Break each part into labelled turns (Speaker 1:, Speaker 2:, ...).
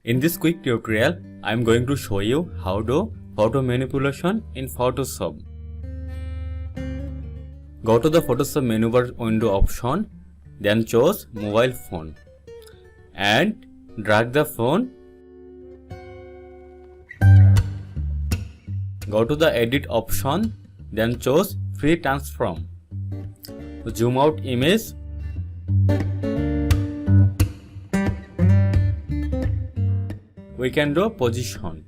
Speaker 1: In this quick tutorial, I am going to show you how to photo manipulation in Photoshop. Go to the Photoshop menu bar window option, then choose mobile phone and drag the phone. Go to the edit option, then choose free transform. Zoom out image. We can do position.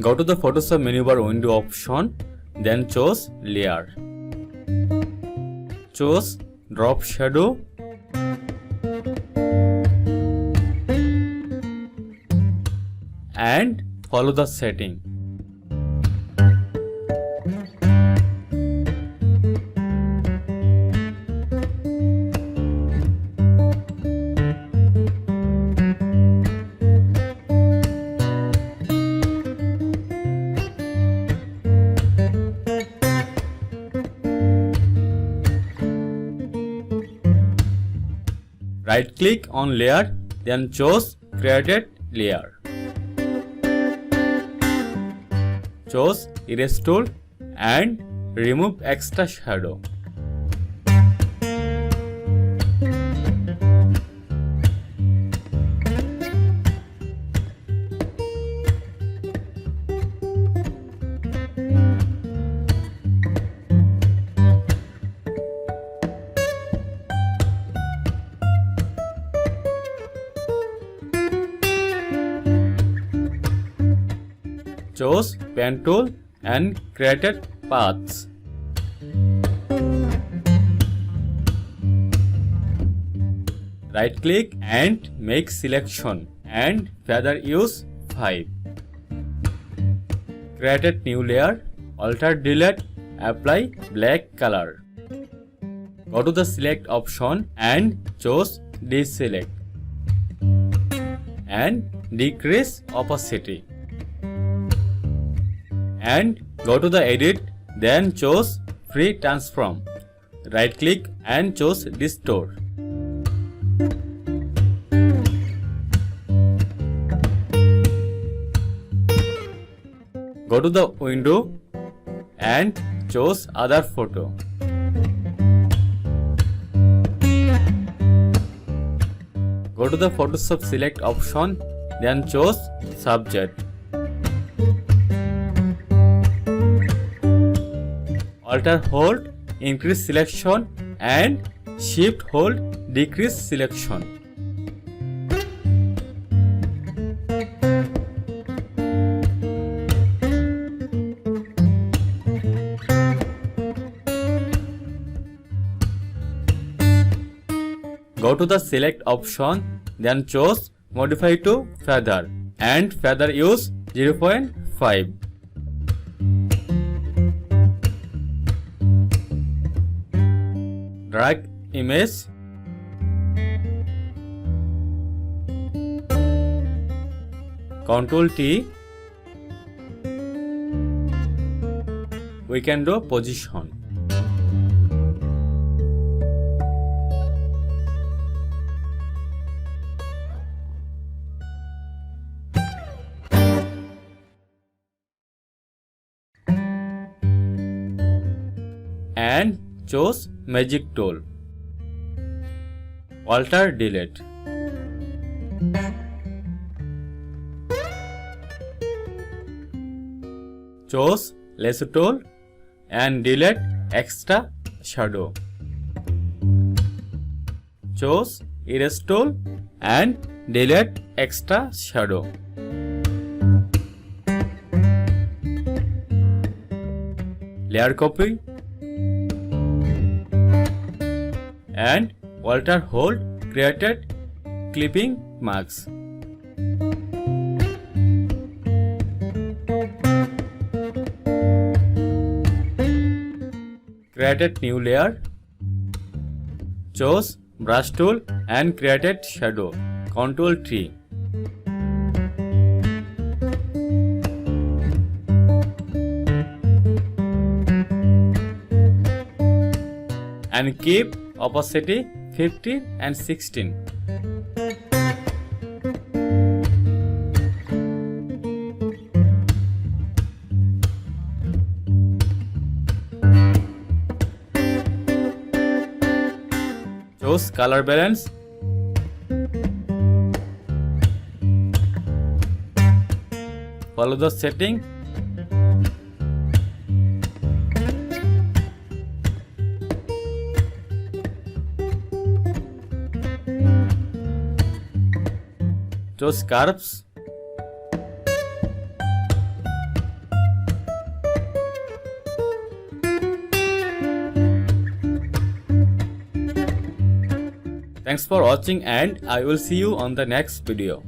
Speaker 1: Go to the Photoshop menu bar window option, then choose layer. Choose drop shadow. And follow the setting. Right click on layer, then choose created layer. Choose erase tool and remove extra shadow. Choose pen tool and created paths. Right click and make selection and feather use 5. Created new layer, alter delete, apply black color. Go to the select option and choose deselect and decrease opacity. And go to the edit, then choose free transform. Right click and choose distort. Go to the window and choose other photo. Go to the Photoshop select option, then choose subject. Alt hold increase selection and shift hold decrease selection. Go to the select option, then choose modify to feather and feather use 0.5. Drag image. Ctrl T. We can do position. And choose magic tool. Alter delete. Choose lasso tool and delete extra shadow. Choose erase tool and delete extra shadow. Layer copy and alter hold created clipping marks. Created new layer. Choose brush tool and created shadow. Ctrl T. And keep opacity 15 and 16. Choose color balance. Follow the setting. Choose curves. Thanks for watching and I will see you on the next video.